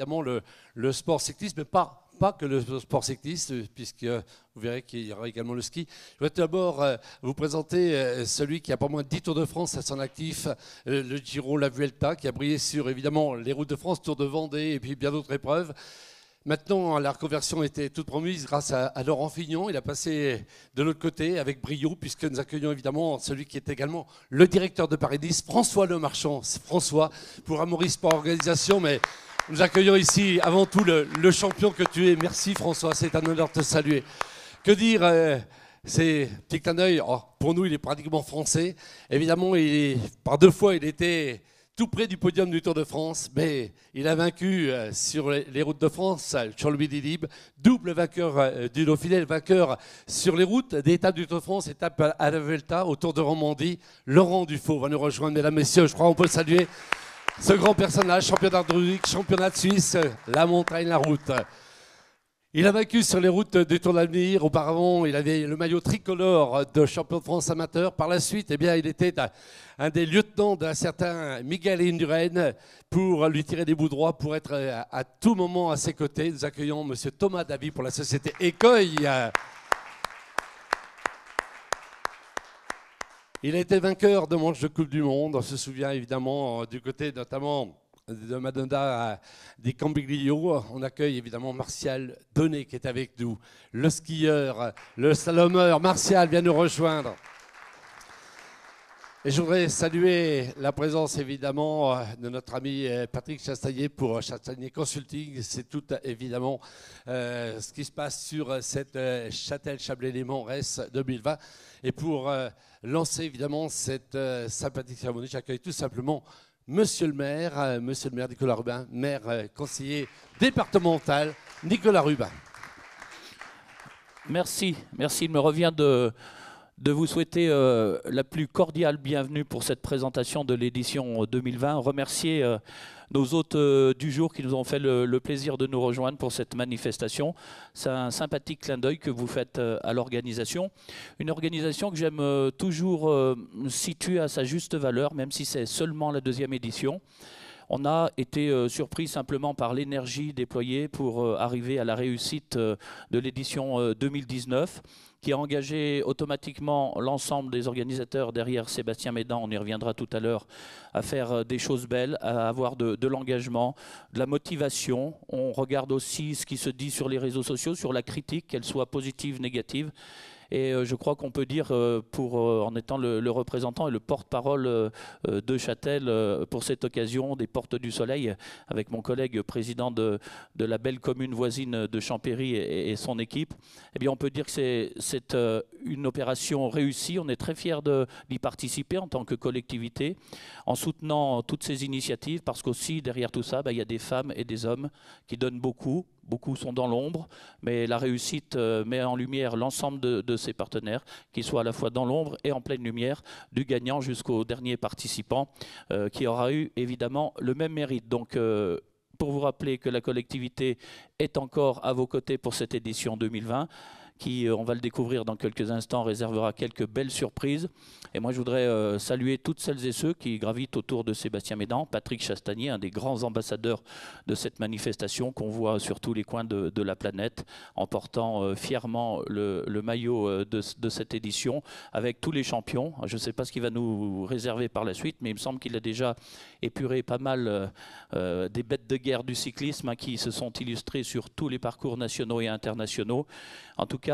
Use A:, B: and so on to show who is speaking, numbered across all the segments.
A: évidemment le sport cycliste, mais pas que le sport cycliste, puisque vous verrez qu'il y aura également le ski. Je voudrais d'abord vous présenter celui qui a pas moins de 10 Tours de France à son actif, le Giro, la Vuelta, qui a brillé sur évidemment les routes de France, Tour de Vendée et puis bien d'autres épreuves. Maintenant, la reconversion était toute promise grâce à Laurent Fignon. Il a passé de l'autre côté avec brio, puisque nous accueillons évidemment celui qui est également le directeur de Paris-Nice, François Lemarchand. François, pour Amaury Sport Organisation, mais nous accueillons ici avant tout le champion que tu es. Merci François, c'est un honneur de te saluer. Que dire c'est petit clin d'œil. Oh, pour nous, il est pratiquement français. Évidemment, par 2 fois, il était tout près du podium du Tour de France, mais il a vaincu sur les routes de France, sur le Midi-Libre, double vainqueur du Dauphiné, vainqueur sur les routes des étapes du Tour de France, étape à la Vuelta, au Tour de Romandie. Laurent Dufaux va nous rejoindre, mesdames, messieurs, je crois qu'on peut le saluer. Ce grand personnage, championnat de Zurich, championnat de Suisse, la montagne, la route. Il a vaincu sur les routes du Tour de l'Avenir. Auparavant, il avait le maillot tricolore de champion de France amateur. Par la suite, eh bien, il était un des lieutenants d'un certain Miguel Indurain pour lui tirer des bouts droits, pour être à tout moment à ses côtés. Nous accueillons M. Thomas Davy pour la société Écueil. Il a été vainqueur de manches de Coupe du Monde. On se souvient évidemment du côté notamment de Madonna des Cambiglio. On accueille évidemment Martial Donnet qui est avec nous, le skieur, le slalomeur. Martial vient nous rejoindre. Et je voudrais saluer la présence évidemment de notre ami Patrick Chastanier pour Chastanier Consulting. C'est tout évidemment ce qui se passe sur cette Châtel-Chablais-Léman RES 2020. Et pour lancer évidemment cette sympathique cérémonie, j'accueille tout simplement Monsieur le maire Nicolas Rubin, maire conseiller départemental Nicolas Rubin.
B: Merci. Il me revient de vous souhaiter la plus cordiale bienvenue pour cette présentation de l'édition 2020. Remercier nos hôtes du jour qui nous ont fait le plaisir de nous rejoindre pour cette manifestation. C'est un sympathique clin d'œil que vous faites à l'organisation. Une organisation que j'aime toujours situer à sa juste valeur, même si c'est seulement la 2e édition. On a été surpris simplement par l'énergie déployée pour arriver à la réussite de l'édition 2019, qui a engagé automatiquement l'ensemble des organisateurs derrière Sébastien Médan, on y reviendra tout à l'heure, à faire des choses belles, à avoir de l'engagement, de la motivation. On regarde aussi ce qui se dit sur les réseaux sociaux, sur la critique, qu'elle soit positive, négative. Et je crois qu'on peut dire, en étant le représentant et le porte-parole de Châtel pour cette occasion des Portes du Soleil, avec mon collègue président de la belle commune voisine de Champéry et son équipe, eh bien on peut dire que c'est une opération réussie. On est très fiers d'y participer en tant que collectivité, en soutenant toutes ces initiatives, parce qu'aussi derrière tout ça, il y a des femmes et des hommes qui donnent beaucoup. Beaucoup sont dans l'ombre, mais la réussite met en lumière l'ensemble de ses partenaires, qui soient à la fois dans l'ombre et en pleine lumière, du gagnant jusqu'au dernier participant, qui aura eu évidemment le même mérite. Donc, pour vous rappeler que la collectivité est encore à vos côtés pour cette édition 2020, qui, on va le découvrir dans quelques instants, réservera quelques belles surprises. Et moi, je voudrais saluer toutes celles et ceux qui gravitent autour de Sébastien Médan, Patrick Chastanier, un des grands ambassadeurs de cette manifestation qu'on voit sur tous les coins de la planète, en portant fièrement le maillot de cette édition, avec tous les champions. Je ne sais pas ce qu'il va nous réserver par la suite, mais il me semble qu'il a déjà épuré pas mal des bêtes de guerre du cyclisme qui se sont illustrées sur tous les parcours nationaux et internationaux. En tout cas,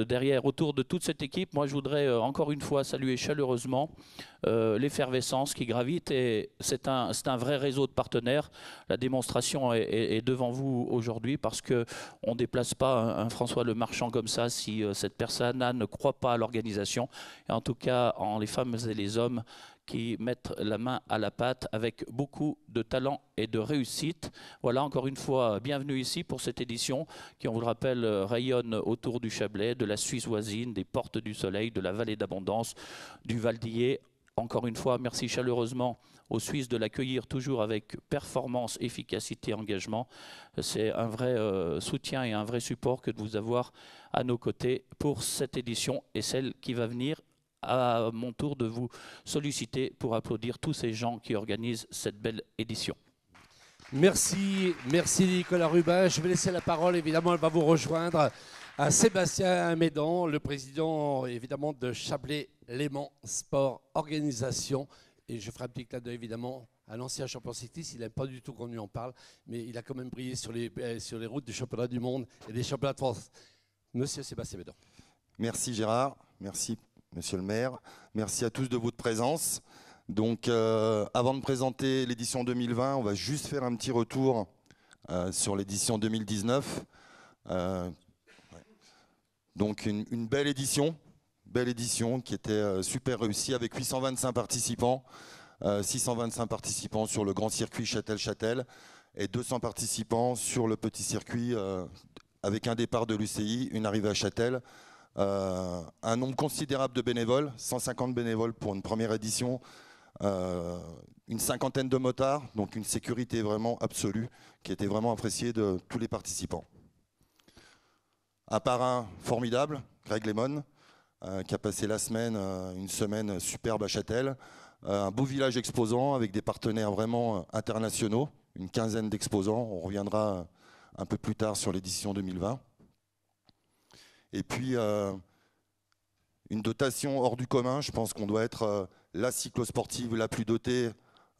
B: derrière, autour de toute cette équipe, moi je voudrais encore une fois saluer chaleureusement l'effervescence qui gravite, et c'est un vrai réseau de partenaires. La démonstration est devant vous aujourd'hui, parce qu'on ne déplace pas un François Lemarchand comme ça si cette personne-là ne croit pas à l'organisation, et en tout cas en les femmes et les hommes qui mettent la main à la pâte avec beaucoup de talent et de réussite. Voilà, encore une fois, bienvenue ici pour cette édition qui, on vous le rappelle, rayonne autour du Chablais, de la Suisse voisine, des Portes du Soleil, de la Vallée d'Abondance, du Val d'Illet. Encore une fois, merci chaleureusement aux Suisses de l'accueillir toujours avec performance, efficacité, engagement. C'est un vrai soutien et un vrai support que de vous avoir à nos côtés pour cette édition et celle qui va venir. À mon tour de vous solliciter pour applaudir tous ces gens qui organisent cette belle édition.
A: Merci, merci Nicolas Rubin. Je vais laisser la parole, évidemment, elle va vous rejoindre, à Sébastien Médan, le président, évidemment, de Chablais-Léman Sport Organisation. Et je ferai un petit clin d'œil, évidemment, à l'ancien champion cycliste. Il n'aime pas du tout qu'on lui en parle, mais il a quand même brillé sur les routes du championnat du monde et des championnats de France. Monsieur Sébastien Médan.
C: Merci Gérard, merci Monsieur le maire, merci à tous de votre présence. Donc avant de présenter l'édition 2020, on va juste faire un petit retour sur l'édition 2019. Donc une belle édition qui était super réussie avec 825 participants, 625 participants sur le grand circuit Châtel-Châtel et 200 participants sur le petit circuit avec un départ de l'UCI, une arrivée à Châtel. Un nombre considérable de bénévoles, 150 bénévoles pour une première édition, une cinquantaine de motards, donc une sécurité vraiment absolue qui était vraiment appréciée de tous les participants. Un parrain formidable, Greg Lemon, qui a passé une semaine superbe à Châtel. Un beau village exposant avec des partenaires vraiment internationaux, une quinzaine d'exposants. On reviendra un peu plus tard sur l'édition 2020. Et puis, une dotation hors du commun. Je pense qu'on doit être la cyclosportive la plus dotée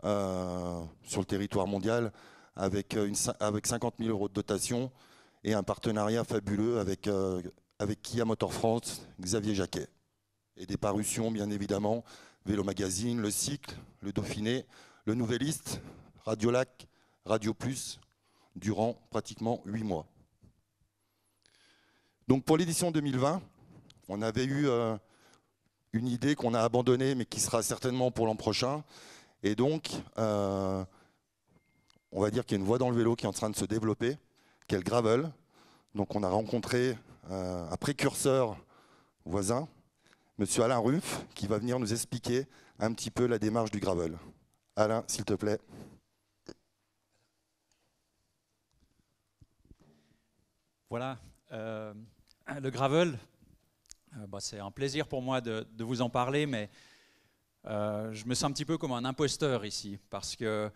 C: sur le territoire mondial, avec 50 000 € de dotation et un partenariat fabuleux avec Kia Motor France, Xavier Jacquet. Et des parutions, bien évidemment, Vélo Magazine, Le Cycle, Le Dauphiné, Le Nouvelliste, Radiolac, Radio Plus, durant pratiquement 8 mois. Donc pour l'édition 2020, on avait eu une idée qu'on a abandonnée, mais qui sera certainement pour l'an prochain. Et donc, on va dire qu'il y a une voie dans le vélo qui est en train de se développer, qui est le gravel. Donc on a rencontré un précurseur voisin, Monsieur Alain Ruff, qui va venir nous expliquer un petit peu la démarche du gravel. Alain, s'il te plaît.
D: Voilà, le gravel, c'est un plaisir pour moi de vous en parler, mais je me sens un petit peu comme un imposteur ici, parce que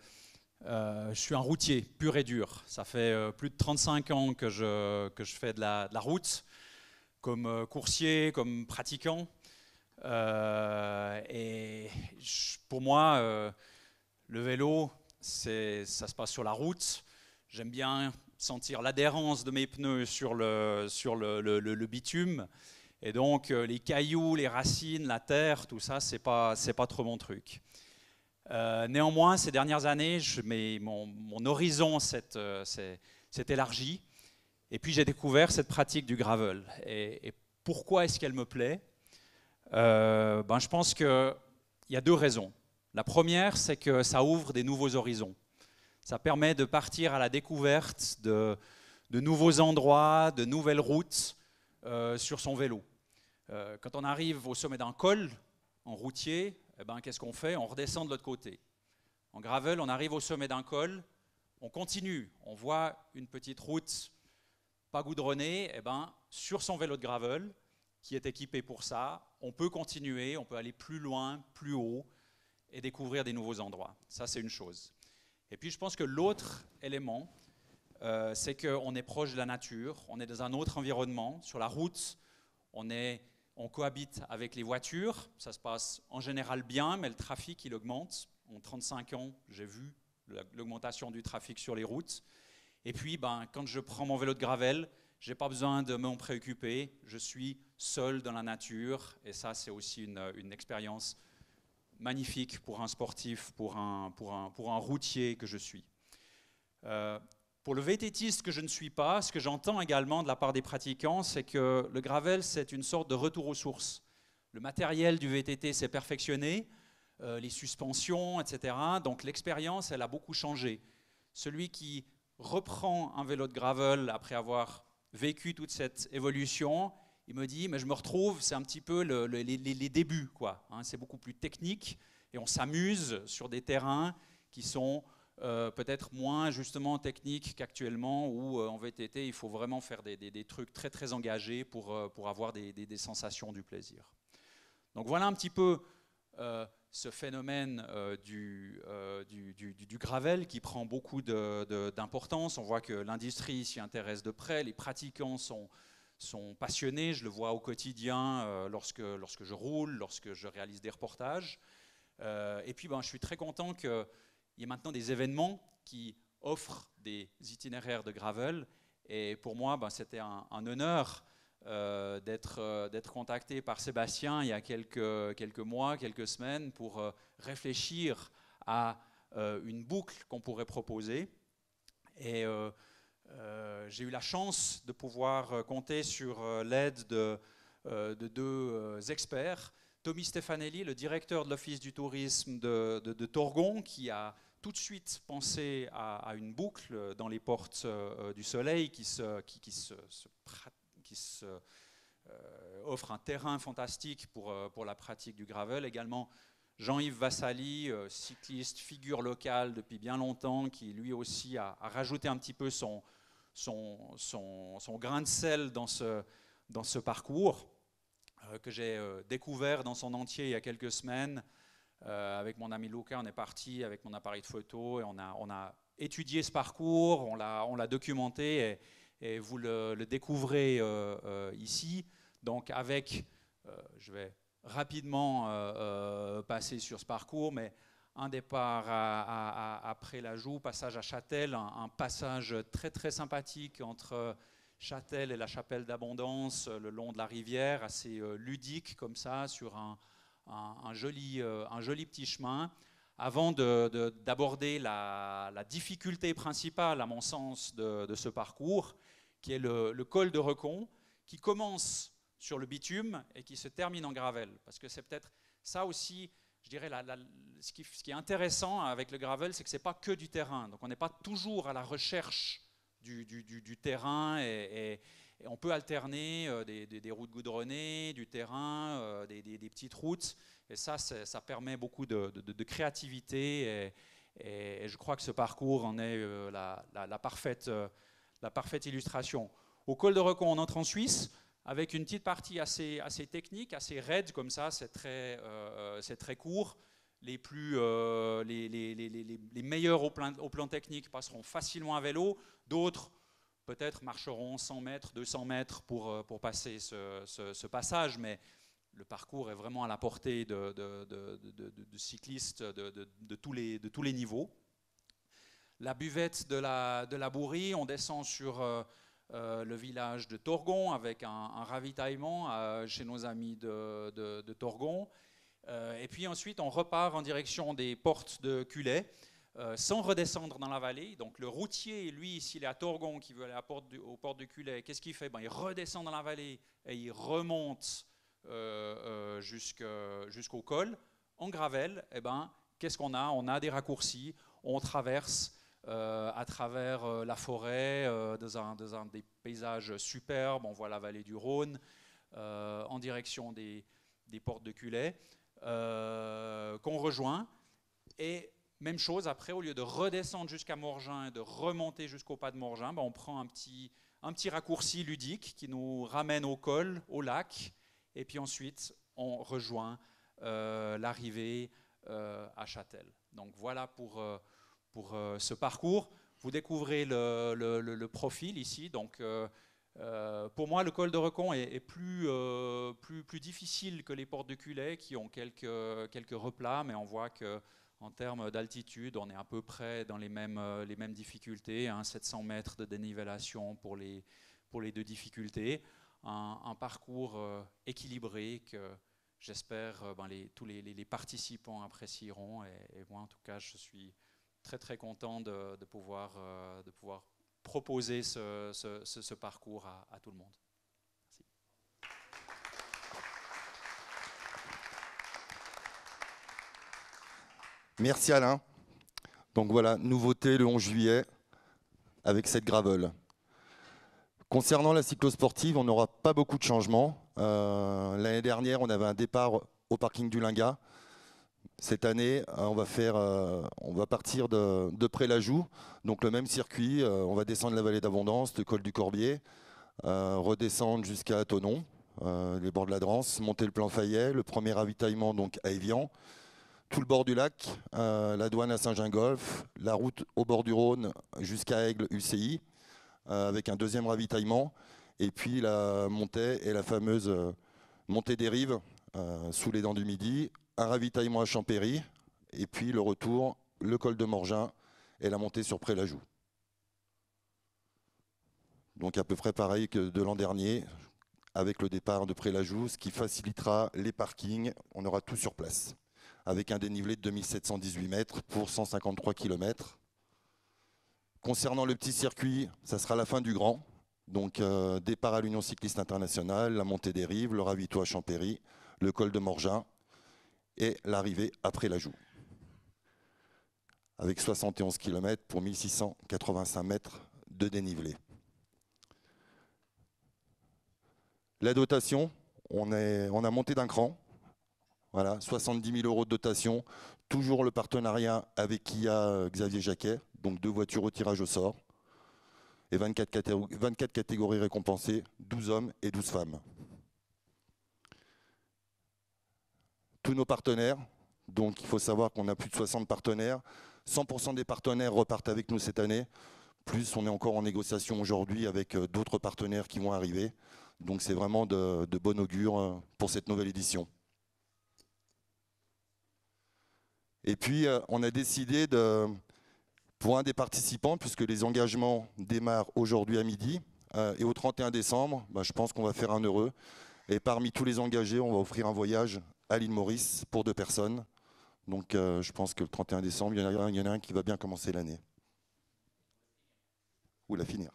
D: je suis un routier pur et dur. Ça fait plus de 35 ans que je fais de la route, comme coursier, comme pratiquant. Pour moi, le vélo, ça se passe sur la route. J'aime bien sentir l'adhérence de mes pneus sur le bitume. Et donc, les cailloux, les racines, la terre, tout ça, c'est pas trop mon truc. Néanmoins, ces dernières années, mon horizon s'est élargi. Et puis, j'ai découvert cette pratique du gravel. Et pourquoi est-ce qu'elle me plaît ? Je pense qu'il y a deux raisons. La première, c'est que ça ouvre des nouveaux horizons. Ça permet de partir à la découverte de nouveaux endroits, de nouvelles routes sur son vélo. Quand on arrive au sommet d'un col, en routier, qu'est-ce qu'on fait? On redescend de l'autre côté. En gravel, on arrive au sommet d'un col, on continue. On voit une petite route pas goudronnée. Sur son vélo de gravel, qui est équipé pour ça, on peut continuer, on peut aller plus loin, plus haut et découvrir des nouveaux endroits. Ça, c'est une chose. Et puis, je pense que l'autre élément, c'est qu'on est proche de la nature, on est dans un autre environnement. Sur la route, on cohabite avec les voitures. Ça se passe en général bien, mais le trafic, il augmente. En 35 ans, j'ai vu l'augmentation du trafic sur les routes. Et puis, quand je prends mon vélo de gravel, je n'ai pas besoin de m'en préoccuper. Je suis seul dans la nature. Et ça, c'est aussi une expérience magnifique pour un sportif, pour un routier que je suis. Pour le VTTiste que je ne suis pas, ce que j'entends également de la part des pratiquants, c'est que le gravel, c'est une sorte de retour aux sources. Le matériel du VTT s'est perfectionné, les suspensions, etc. Donc l'expérience, elle a beaucoup changé. Celui qui reprend un vélo de gravel après avoir vécu toute cette évolution, il me dit, mais je me retrouve, c'est un petit peu les débuts, quoi. C'est beaucoup plus technique et on s'amuse sur des terrains qui sont peut-être moins justement techniques qu'actuellement, où en VTT, il faut vraiment faire des trucs très très engagés pour avoir des sensations, du plaisir. Donc voilà un petit peu ce phénomène du gravel qui prend beaucoup d'importance. On voit que l'industrie s'y intéresse de près, les pratiquants sont passionnés, je le vois au quotidien lorsque je roule, lorsque je réalise des reportages. Et puis je suis très content qu'il y ait maintenant des événements qui offrent des itinéraires de gravel. Et pour moi, c'était un honneur d'être contacté par Sébastien il y a quelques mois, quelques semaines, pour réfléchir à une boucle qu'on pourrait proposer. Et j'ai eu la chance de pouvoir compter sur l'aide de deux experts. Tommy Stefanelli, le directeur de l'Office du tourisme de Torgon, qui a tout de suite pensé à une boucle dans les portes du Soleil qui offre un terrain fantastique pour la pratique du gravel. Également Jean-Yves Vassali, cycliste, figure locale depuis bien longtemps, qui lui aussi a rajouté un petit peu son grain de sel dans ce parcours que j'ai découvert dans son entier il y a quelques semaines. Avec mon ami Luca, on est parti avec mon appareil de photo et on a étudié ce parcours, on l'a documenté et vous le découvrez ici. Donc je vais rapidement passer sur ce parcours, mais un départ après la Joux, passage à Châtel, un passage très très sympathique entre Châtel et la Chapelle d'Abondance, le long de la rivière, assez ludique comme ça, sur un joli petit chemin, avant d'aborder la difficulté principale, à mon sens, de ce parcours, qui est le col de Recon, qui commence sur le bitume et qui se termine en gravel. Parce que c'est peut-être ça aussi, je dirais, ce qui est intéressant avec le gravel, c'est que ce n'est pas que du terrain. Donc on n'est pas toujours à la recherche du terrain et on peut alterner des routes goudronnées, du terrain, des petites routes. Et ça permet beaucoup de créativité. Et je crois que ce parcours en est la parfaite illustration. Au col de Recon, on entre en Suisse avec une petite partie assez technique, assez raide comme ça. C'est très court. Les meilleurs au plan technique passeront facilement à vélo. D'autres, peut-être, marcheront 100 mètres, 200 mètres pour passer ce passage. Mais le parcours est vraiment à la portée de cyclistes de tous les niveaux. La buvette de la Bourrie, on descend sur le village de Torgon avec un ravitaillement chez nos amis de Torgon. Et puis ensuite, on repart en direction des portes de Cullet, sans redescendre dans la vallée. Donc le routier, lui, s'il est à Torgon, qui veut aller aux portes de Cullet, qu'est-ce qu'il fait? Il redescend dans la vallée et il remonte jusqu'au col. En gravel, qu'est-ce qu'on a? On a des raccourcis, on traverse à travers la forêt, dans un des paysages superbes. On voit la vallée du Rhône, en direction des portes de Cullet, qu'on rejoint. Et même chose, après, au lieu de redescendre jusqu'à Morgin et de remonter jusqu'au pas de Morgin, on prend un petit raccourci ludique qui nous ramène au col, au lac, et puis ensuite on rejoint l'arrivée à Châtel. Donc voilà pour ce parcours. Vous découvrez le profil ici. Donc pour moi, le col de Recon est plus difficile que les portes de Cullet, qui ont quelques replats, mais on voit que en termes d'altitude, on est à peu près dans les mêmes difficultés, 700 mètres de dénivellation pour les deux difficultés. Un parcours équilibré que j'espère tous les participants apprécieront. Et moi, en tout cas, je suis très très content de pouvoir proposer ce parcours à tout le monde.
C: Merci Alain. Donc voilà, nouveauté le 11 juillet avec cette gravel. Concernant la cyclosportive, on n'aura pas beaucoup de changements. L'année dernière, on avait un départ au parking du Lingat. Cette année, on va partir de Pré-la-Joux, donc le même circuit. On va descendre la vallée d'Abondance, le col du Corbier, redescendre jusqu'à Thonon, les bords de la Drance, monter le plan Fayet, le premier ravitaillement donc à Évian. tout le bord du lac, la douane à Saint-Gingolph, la route au bord du Rhône jusqu'à Aigle UCI, avec un deuxième ravitaillement, et puis la montée et la fameuse montée des Rives sous les Dents du Midi, un ravitaillement à Champéry, et puis le retour, le col de Morgin et la montée sur Pré-la-Joux. Donc à peu près pareil que de l'an dernier, avec le départ de Pré-la-Joux, ce qui facilitera les parkings, on aura tout sur place, avec un dénivelé de 2718 mètres pour 153 km. Concernant le petit circuit, ça sera la fin du grand. Donc départ à l'Union cycliste internationale, la montée des Rives, le ravito à Champéry, le col de Morgin et l'arrivée à Pré-la-Joux. Avec 71 km pour 1685 mètres de dénivelé. La dotation, on a monté d'un cran. Voilà, 70 000 € de dotation. Toujours le partenariat avec Kia Xavier Jacquet, donc 2 voitures au tirage au sort. Et 24 catégories récompensées, 12 hommes et 12 femmes. Tous nos partenaires, donc il faut savoir qu'on a plus de 60 partenaires. 100% des partenaires repartent avec nous cette année. Plus on est encore en négociation aujourd'hui avec d'autres partenaires qui vont arriver. Donc c'est vraiment de bon augure pour cette nouvelle édition. Et puis on a décidé pour un des participants, puisque les engagements démarrent aujourd'hui à midi, et au 31 décembre, je pense qu'on va faire un heureux. Et parmi tous les engagés, on va offrir un voyage à l'île Maurice pour 2 personnes. Donc je pense que le 31 décembre, il y en a un qui va bien commencer l'année. Ou la finir.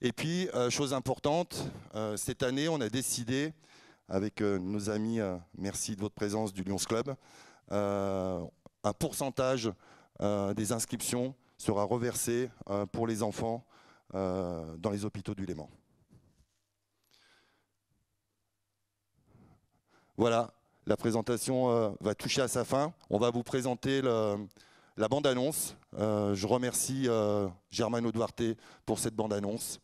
C: Et puis, chose importante, cette année, on a décidé, avec nos amis, merci de votre présence du Lions Club, un pourcentage des inscriptions sera reversé pour les enfants dans les hôpitaux du Léman. Voilà, la présentation va toucher à sa fin. On va vous présenter la bande-annonce. Je remercie Germano Duarte pour cette bande-annonce.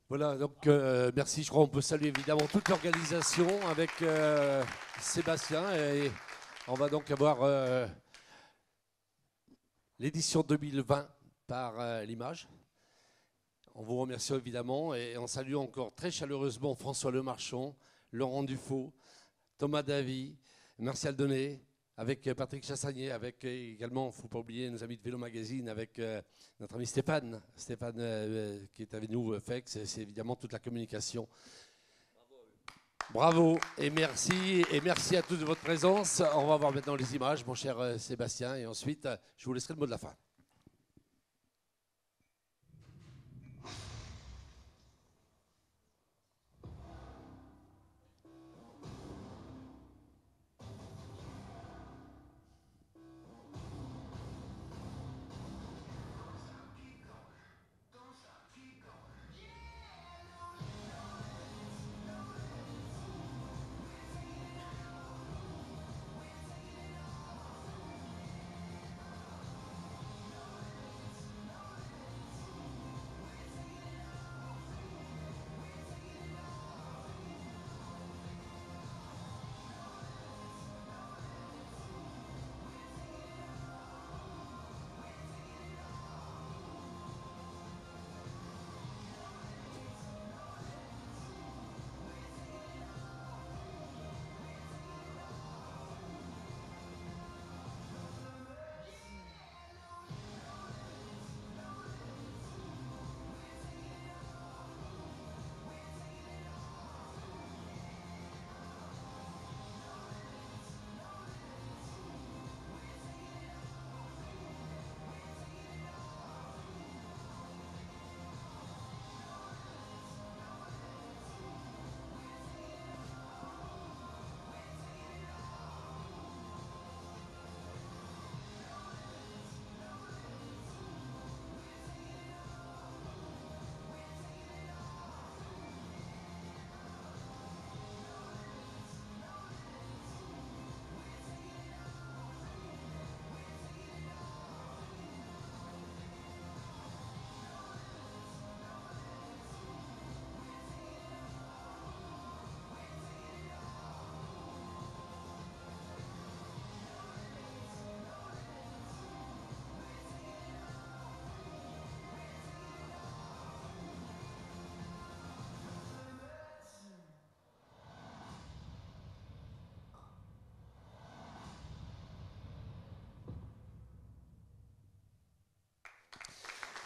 A: Voilà, donc merci. Je crois qu'on peut saluer évidemment toute l'organisation avec Sébastien. Et on va donc avoir l'édition 2020 par l'image. On vous remercie évidemment et on salue encore très chaleureusement François Lemarchon, Laurent Dufaux, Thomas Davy, Martial Donnet, avec Patrick Chassagnier, avec également, il ne faut pas oublier nos amis de Vélo Magazine, avec notre ami Stéphane qui est avec nous, FEX, c'est évidemment toute la communication. Bravo et merci à tous de votre présence. On va voir maintenant les images, mon cher Sébastien, et ensuite je vous laisserai le mot de la fin.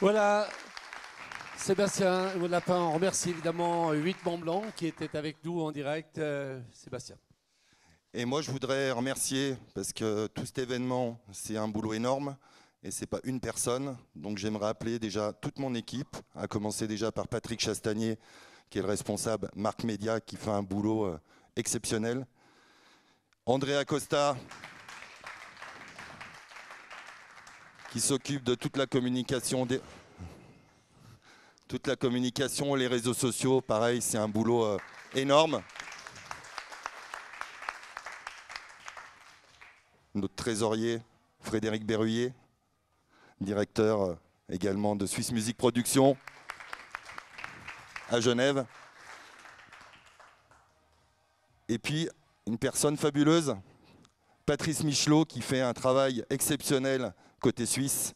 A: Voilà, Sébastien Lapin, on remercie évidemment 8 Mont Blanc qui étaient avec nous en direct. Sébastien.
C: Et moi, je voudrais remercier, parce que tout cet événement, c'est un boulot énorme, et ce n'est pas une personne. Donc j'aimerais appeler déjà toute mon équipe, à commencer déjà par Patrick Chastanier, qui est le responsable Marc Média, qui fait un boulot exceptionnel. André Acosta, qui s'occupe de toute la communication, les réseaux sociaux. Pareil, c'est un boulot énorme. Notre trésorier, Frédéric Berruyer, directeur également de Swiss Music Production à Genève. Et puis, une personne fabuleuse, Patrice Michelot, qui fait un travail exceptionnel côté suisse,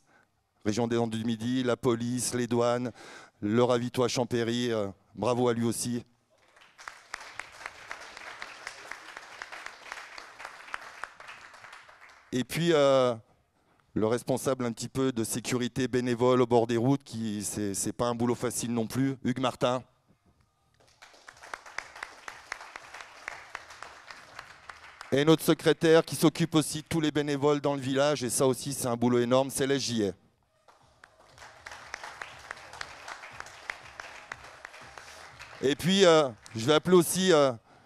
C: région des Landes du Midi, la police, les douanes, le ravito à Champéry. Bravo à lui aussi. Et puis, le responsable un petit peu de sécurité bénévole au bord des routes, qui c'est pas un boulot facile non plus, Hugues Martin. Et notre secrétaire qui s'occupe aussi de tous les bénévoles dans le village, et ça aussi c'est un boulot énorme, Céleste Gillet. Et puis, je vais appeler aussi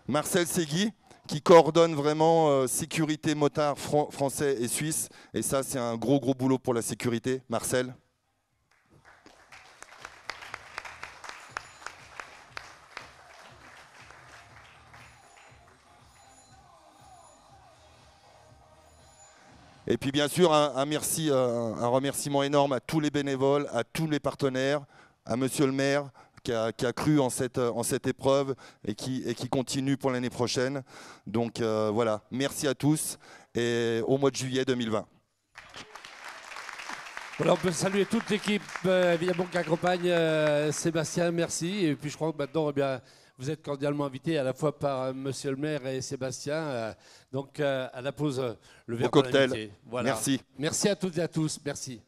C: Marcel Segui, qui coordonne vraiment sécurité motard français et suisse. Et ça, c'est un gros boulot pour la sécurité. Marcel. Et puis bien sûr, un remerciement énorme à tous les bénévoles, à tous les partenaires, à monsieur le maire, qui a cru en cette épreuve et qui continue pour l'année prochaine. Donc voilà, merci à tous et au mois de juillet 2020.
A: Voilà, on peut saluer toute l'équipe évidemment qui accompagne Sébastien, merci. Et puis je crois que maintenant, eh bien, vous êtes cordialement invités à la fois par monsieur le maire et Sébastien. Donc à la pause, le verre
C: au cocktail.
A: voilà.
C: Merci.
A: Merci à toutes et à tous, merci.